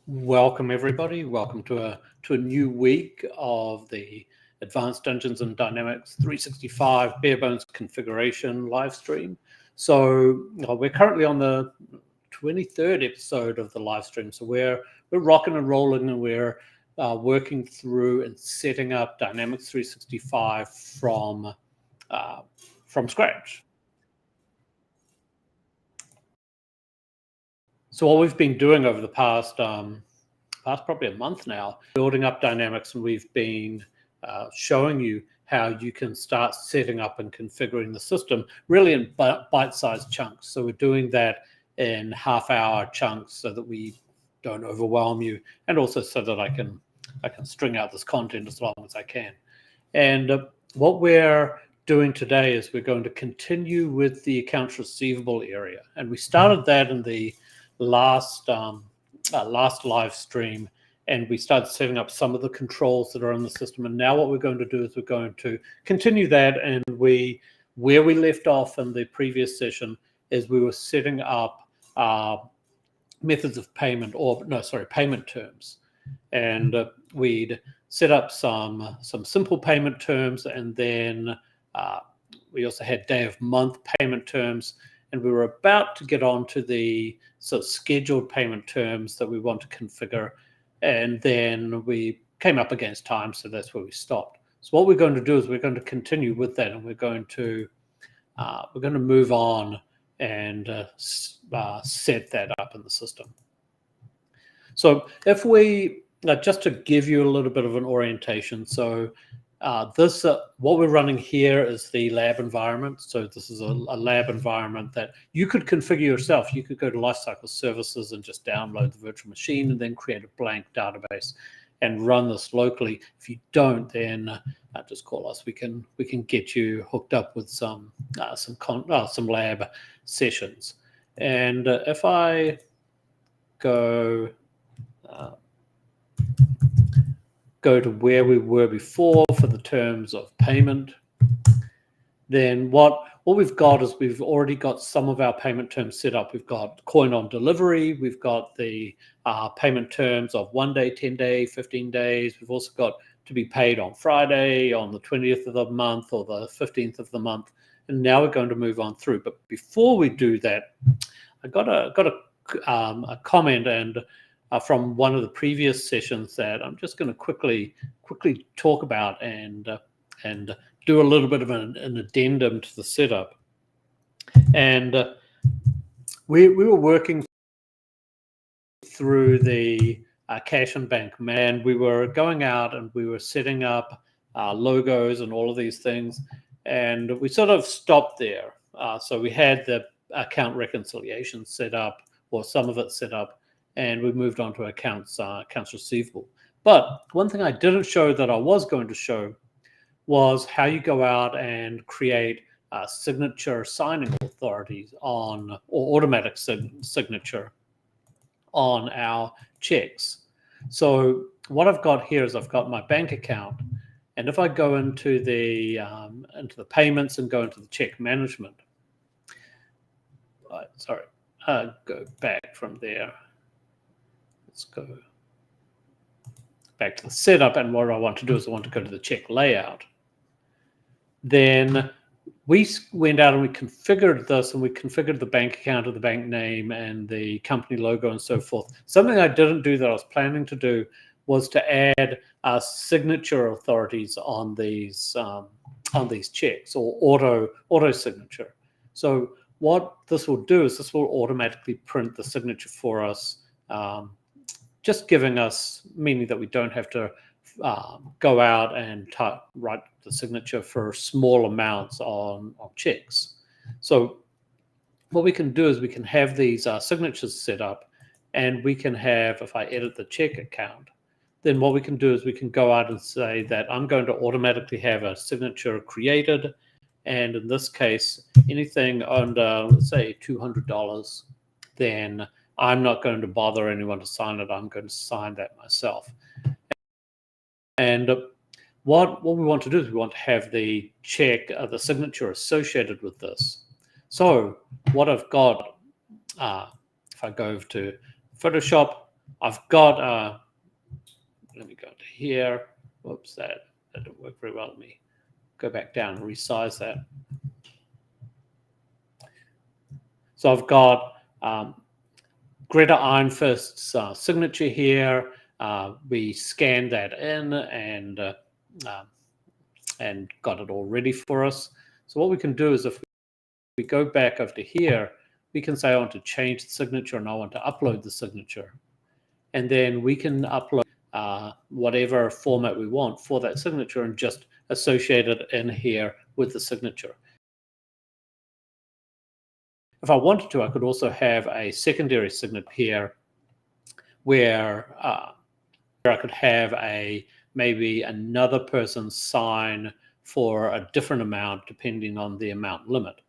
Welcome everybody. Welcome to a new week of the Advanced Dungeons and Dynamics 365 bare bones configuration live stream. So we're currently on the 23rd episode of the live stream. So we're rocking and rolling, and we're working through and setting up Dynamics 365 from scratch. So what we've been doing over the past probably a month now, building up Dynamics, and we've been showing you how you can start setting up and configuring the system really in bite-sized chunks. So we're doing that in half-hour chunks so that we don't overwhelm you, and also so that I can string out this content as long as I can. And what we're doing today is we're going to continue with the accounts receivable area, and we started that in the last live stream, and we started setting up some of the controls that are in the system. And now what we're going to do is we're going to continue that, and where we left off in the previous session is we were setting up methods of payment, payment terms, and we'd set up some simple payment terms, and then we also had day of month payment terms, and we were about to get on to the sort of scheduled payment terms that we want to configure, and then we came up against time, so that's where we stopped. So what we're going to do is we're going to continue with that, and we're going to move on and set that up in the system. So if we just to give you a little bit of an orientation, so what we're running here is the lab environment. So this is a lab environment that you could configure yourself. You could go to Lifecycle Services and just download the virtual machine and then create a blank database and run this locally. If you don't, then just call us. We can get you hooked up with some lab sessions. And if I go to where we were before for the terms of payment, then what we've got is we've already got some of our payment terms set up. We've got coin on delivery. We've got the payment terms of 1 day, 10 day, 15 days. We've also got to be paid on Friday, on the 20th of the month, or the 15th of the month. And now we're going to move on through. But before we do that, I got a comment and from one of the previous sessions that I'm just going to quickly talk about and do a little bit of an addendum to the setup. And we were working through the cash and bank, and we were going out and we were setting up logos and all of these things, and we sort of stopped there. So we had the account reconciliation set up, or some of it set up, and we moved on to accounts receivable. But one thing I didn't show that I was going to show was how you go out and create signature signing authorities or automatic signature on our checks. So what I've got here is I've got my bank account, and if I go into the payments and go into the check management, go back from there. Let's go back to the setup, and what I want to do is I want to go to the check layout. Then we went out and we configured this, and we configured the bank account of the bank name and the company logo and so forth. Something I didn't do that I was planning to do was to add signature authorities on these checks, or auto signature. So what this will do is this will automatically print the signature for us, just giving us, meaning that we don't have to go out and write the signature for small amounts on checks. So what we can do is we can have these signatures set up, and we can have, if I edit the check account, then what we can do is we can go out and say that I'm going to automatically have a signature created, and in this case, anything under, let's say, $200, then I'm not going to bother anyone to sign it. I'm going to sign that myself. And what we want to do is we want to have the check, the signature associated with this. So what I've got, if I go to Photoshop, I've got, let me go to here. Whoops, that didn't work very well. Let me go back down and resize that. So I've got Greta Ironfist's signature here. We scanned that in and got it all ready for us. So what we can do is if we go back over to here, we can say I want to change the signature and I want to upload the signature. And then we can upload whatever format we want for that signature and just associate it in here with the signature. If I wanted to, I could also have a secondary signature here where I could have maybe another person sign for a different amount depending on the amount limit.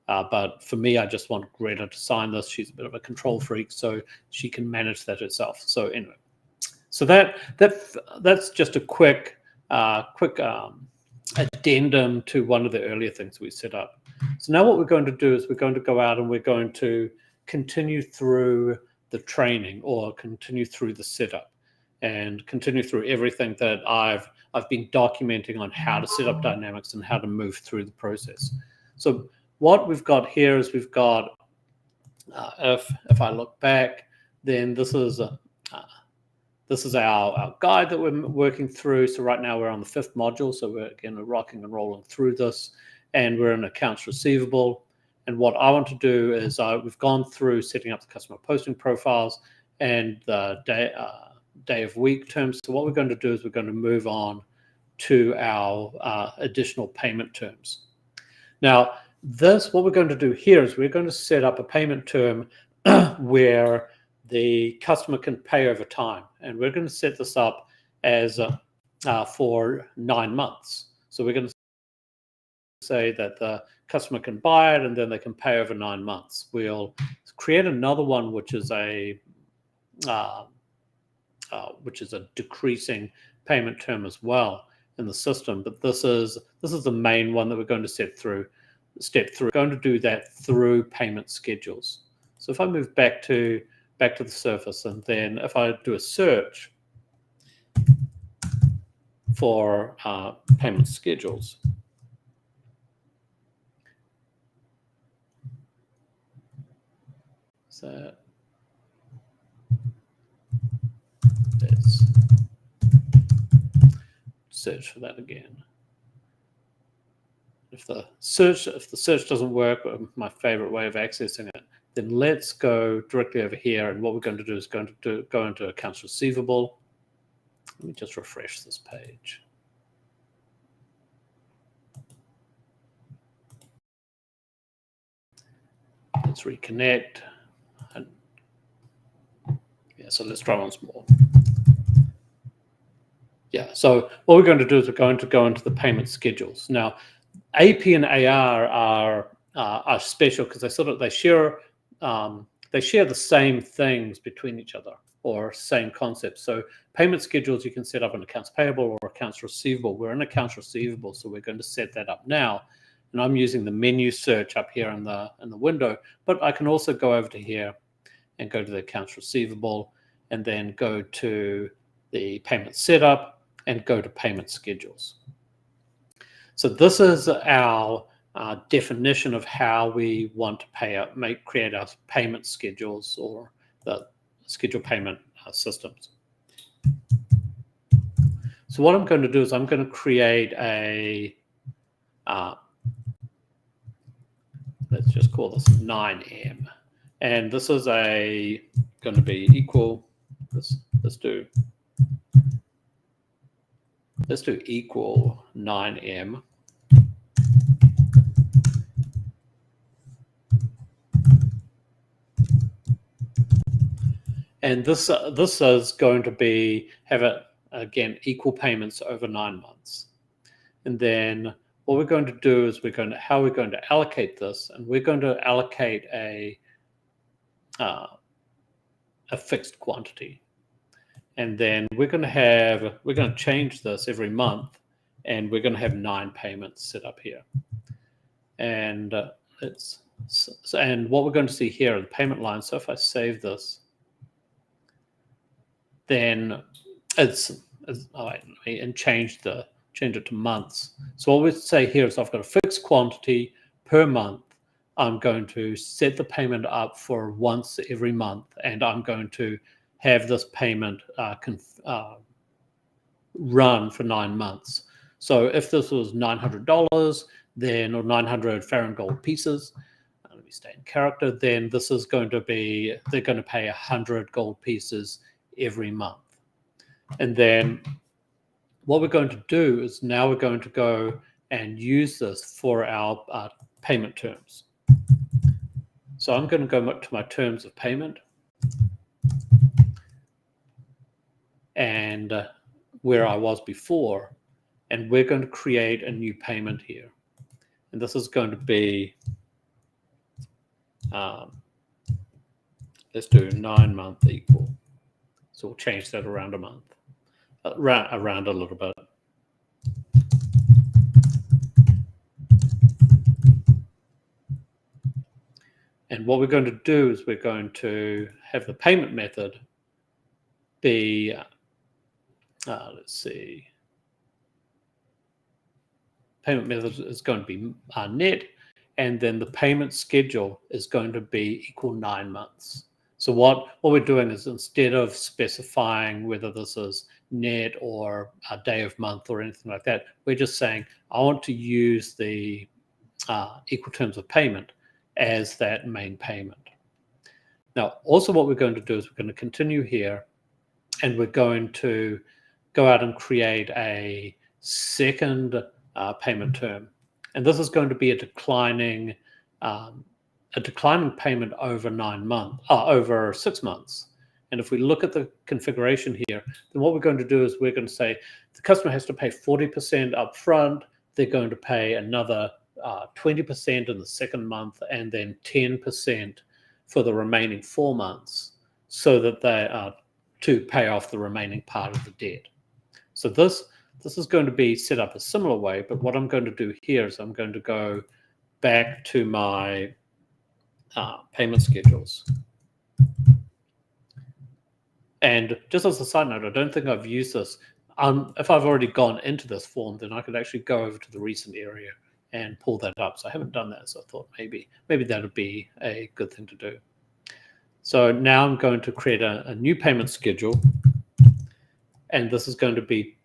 But for me, I just want Greta to sign this. She's a bit of a control freak, so she can manage that herself. So anyway, so that's just a quick addendum to one of the earlier things we set up. So now what we're going to do is we're going to go out and we're going to continue through the training or continue through the setup and continue through everything that I've been documenting on how to set up Dynamics and how to move through the process. So what we've got here is we've got, if I look back, then this is our guide that we're working through. So right now we're on the 5th module. So we're rocking and rolling through this, and we're in accounts receivable. And what I want to do is we've gone through setting up the customer posting profiles and the day of week terms. So what we're going to do is we're going to move on to our additional payment terms. Now, what we're going to do here is we're going to set up a payment term where the customer can pay over time. And we're going to set this up as for 9 months. So we're going to say that the customer can buy it and then they can pay over 9 months. We'll create another one, which is a decreasing payment term as well in the system. But this is the main one that we're going to step through. We're going to do that through payment schedules. So if I move back to the surface, and then if I do a search for payment schedules, so let's search for that again. If the search doesn't work, my favorite way of accessing it, then let's go directly over here. And what we're going to do is go into accounts receivable. Let me just refresh this page. Let's reconnect. And yeah, so let's try once more. Yeah, so what we're going to do is we're going to go into the payment schedules. Now, AP and AR are special because they share the same things between each other or same concepts. So payment schedules you can set up in accounts payable or accounts receivable. We're in accounts receivable, so we're going to set that up now. And I'm using the menu search up here in the window, but I can also go over to here and go to the accounts receivable and then go to the payment setup and go to payment schedules. So this is our definition of how we want to create our payment schedules or the schedule payment systems. So what I'm going to do is I'm going to create a, let's just call this 9M. And this is going to be equal, let's do equal 9M. And this is going to have equal payments over 9 months. And then what we're going to do is how we're going to allocate this, and we're going to allocate a fixed quantity. And then we're going to change this every month, and we're going to have 9 payments set up here. And and what we're going to see here in the payment line. So if I save this, then and change it to months. So what we say here is I've got a fixed quantity per month. I'm going to set the payment up for once every month, and I'm going to have this payment run for 9 months. So if this was $900, then, or 900 Faerûnian gold pieces, let me stay in character, then this is going to be, they're going to pay 100 gold pieces every month. And then what we're going to do is now we're going to go and use this for our payment terms. So I'm going to go to my terms of payment, and where I was before, and we're going to create a new payment here. And this is going to be, let's do 9 month equal. So we'll change that around a month, around a little bit. And what we're going to do is we're going to have the payment method be, let's see, payment method is going to be net, and then the payment schedule is going to be equal 9 months. So what we're doing is, instead of specifying whether this is net or a day of month or anything like that, we're just saying I want to use the equal terms of payment as that main payment. Now, also what we're going to do is we're going to continue here, and we're going to go out and create a second payment term. And this is going to be a declining payment over 9 months, over 6 months. And if we look at the configuration here, then what we're going to do is we're going to say the customer has to pay 40% up front. They're going to pay another 20% in the second month, and then 10% for the remaining 4 months, so that they are to pay off the remaining part of the debt. So this is going to be set up a similar way, but what I'm going to do here is I'm going to go back to my payment schedules. And just as a side note, I don't think I've used this. If I've already gone into this form, then I could actually go over to the recent area and pull that up. So I haven't done that, so I thought maybe that would be a good thing to do. So now I'm going to create a new payment schedule, and this is going to be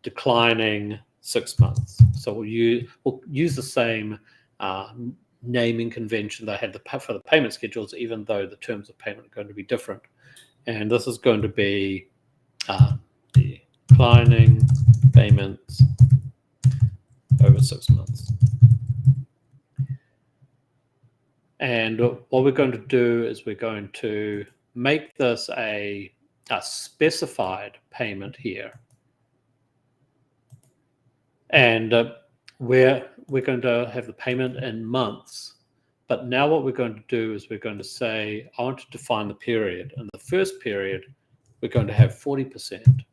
declining 6 months. So we'll use the same naming convention that I had for the payment schedules, even though the terms of payment are going to be different. And this is going to be declining payments over 6 months. And what we're going to do is we're going to make this a specified payment here. And we're going to have the payment in months. But now what we're going to do is we're going to say, I want to define the period. In the first period, we're going to have 40%.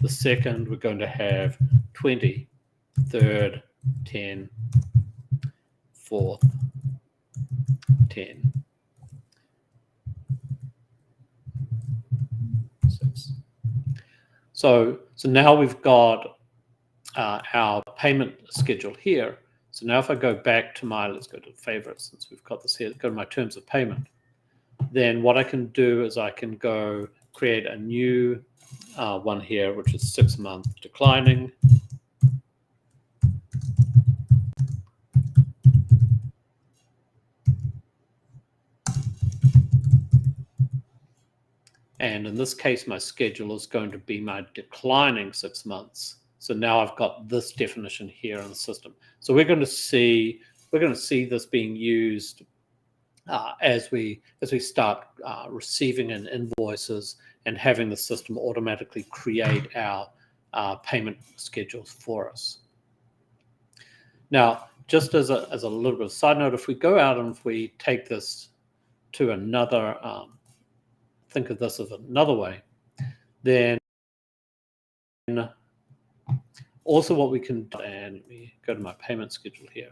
The second, we're going to have 20. Third, 10. Fourth, 10. 6. So now we've got our payment schedule here. So now if I go back to let's go to favorites, since we've got this here, go to my terms of payment. Then what I can do is I can go create a new one here, which is 6 month declining. And in this case, my schedule is going to be my declining 6 months. So now I've got this definition here in the system. So we're going to see this being used as we start receiving in invoices and having the system automatically create our payment schedules for us. Now, just as a little bit of a side note, if we go out and if we take this to another, think of this as another way, then also what we can do, and let me go to my payment schedule here.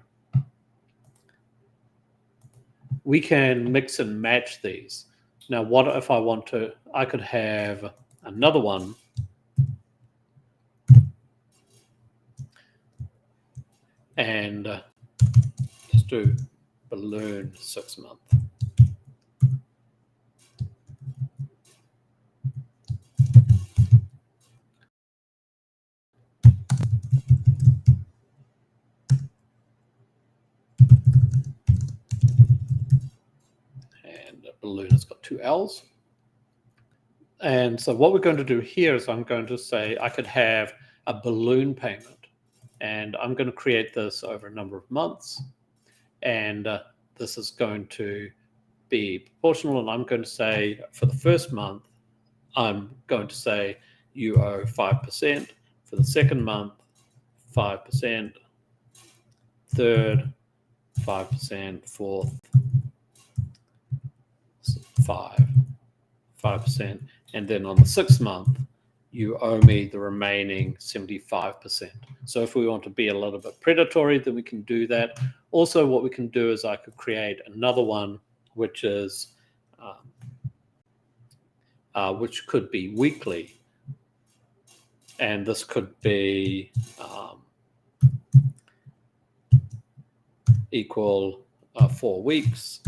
We can mix and match these. Now, what if I want to, I could have another one, and let's do balloon 6 month. And balloon has got 2 L's. And so what we're going to do here is I'm going to say I could have a balloon payment, and I'm going to create this over a number of months, and this is going to be proportional, and I'm going to say for the first month I'm going to say you owe 5%, for the second month 5%, third 5%, fourth 5%, and then on the 6th month you owe me the remaining 75%. So if we want to be a little bit predatory, then we can do that. Also, what we can do is I could create another one which is which could be weekly, and this could be equal 4 weeks.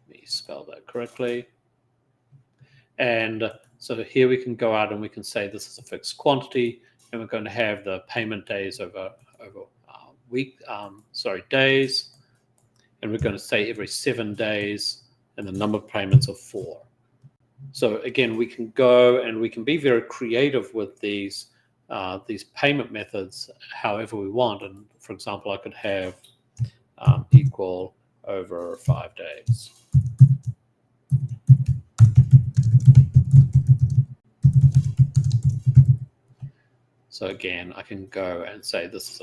Let me spell that correctly. And so here we can go out and we can say this is a fixed quantity, and we're going to have the payment days over days, and we're going to say every 7 days, and the number of payments of 4. So again, we can go and we can be very creative with these payment methods however we want. And for example, I could have equal over 5 days. So again, I can go and say this is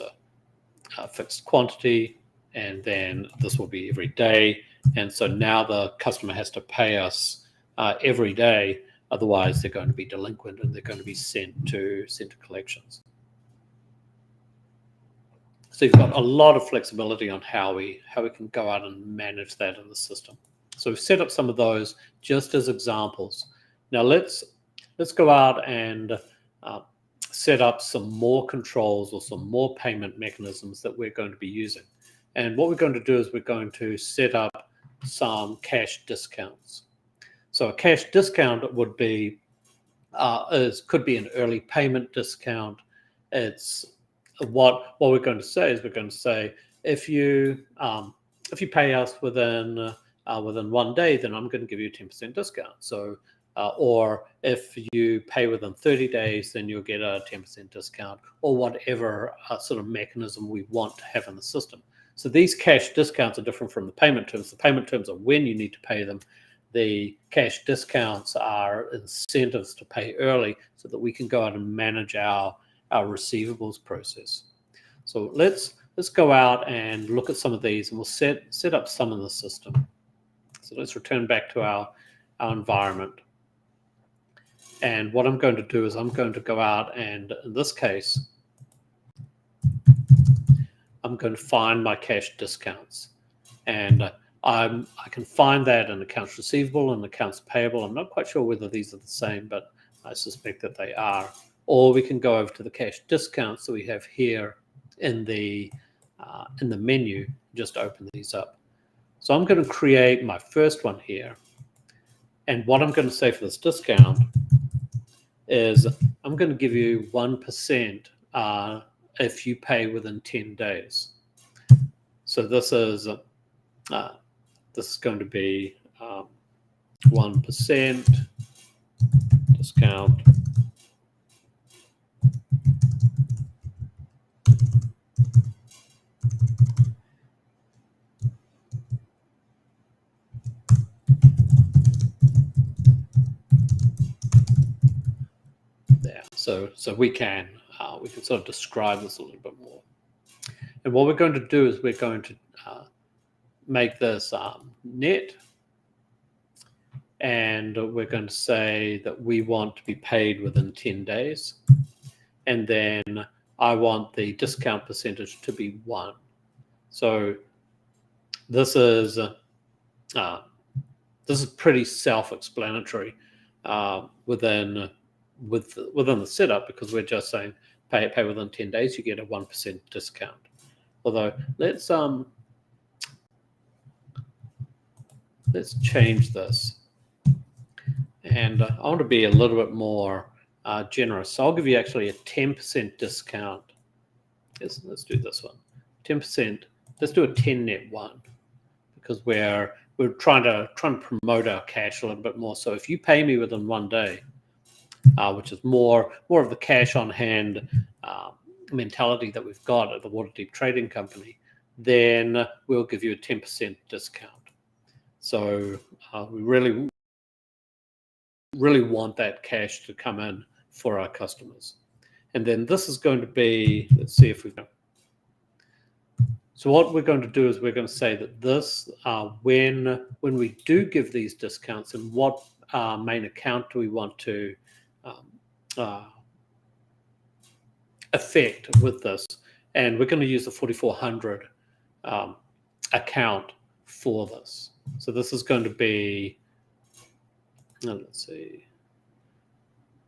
a fixed quantity, and then this will be every day. And so now the customer has to pay us every day, otherwise they're going to be delinquent and they're going to be sent to collections. So you've got a lot of flexibility on how we can go out and manage that in the system. So we've set up some of those just as examples. Now let's go out and set up some more controls or some more payment mechanisms that we're going to be using. And what we're going to do is we're going to set up some cash discounts. So a cash discount would be could be an early payment discount. It's what we're going to say is we're going to say if you pay us within 1 day, then I'm going to give you a 10% discount. So or if you pay within 30 days, then you'll get a 10% discount, or whatever sort of mechanism we want to have in the system. So these cash discounts are different from the payment terms. The payment terms are when you need to pay them. The cash discounts are incentives to pay early so that we can go out and manage our receivables process. So let's go out and look at some of these, and we'll set up some in the system. So let's return back to our environment. And what I'm going to do is I'm going to go out and, in this case, I'm going to find my cash discounts. And I can find that in accounts receivable and accounts payable. I'm not quite sure whether these are the same, but I suspect that they are. Or we can go over to the cash discounts that we have here in the menu, just open these up. So I'm going to create my first one here. And what I'm going to say for this discount is I'm going to give you 1% if you pay within 10 days. So this is going to be 1% discount. There. So we can sort of describe this a little bit more. And what we're going to do is we're going to make this net, and we're going to say that we want to be paid within 10 days, and then I want the discount percentage to be 1. So this is pretty self-explanatory within the setup, because we're just saying pay within 10 days, you get a 1% discount. Although let's change this, and I want to be a little bit more generous. So I'll give you actually a 10% discount. Let's do this one. 10%. Let's do a 10 net 1, because we're trying to promote our cash a little bit more. So if you pay me within 1 day, which is more of the cash on hand mentality that we've got at the Waterdeep Trading Company, then we'll give you a 10% discount. So we really want that cash to come in for our customers. And then this is going to be, let's see if we can. So what we're going to do is we're going to say that this, when we do give these discounts, and what main account do we want to affect with this, and we're going to use the 4400 account for this. So this is going to be, let's see,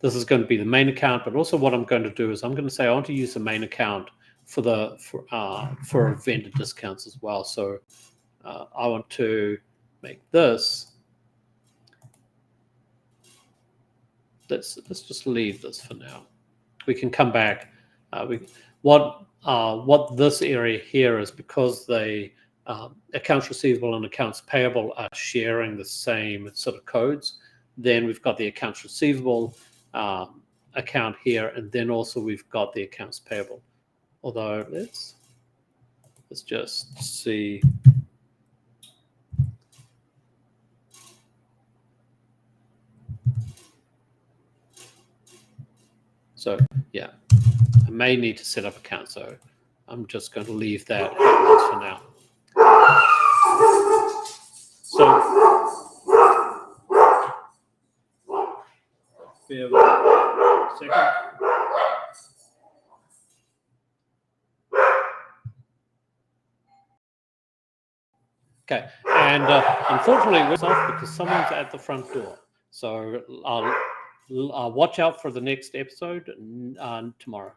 this is going to be the main account, but also what I'm going to do is I'm going to say I want to use the main account for vendor discounts as well. So I want to make this. Let's just leave this for now. We can come back. What this area here is, because the accounts receivable and accounts payable are sharing the same sort of codes. Then we've got the accounts receivable account here, and then also we've got the accounts payable. Although let's just see. So yeah, I may need to set up accounts, so I'm just going to leave that for now. So bear with me a second. Okay, and unfortunately we're off because someone's at the front door. So I'll watch out for the next episode tomorrow.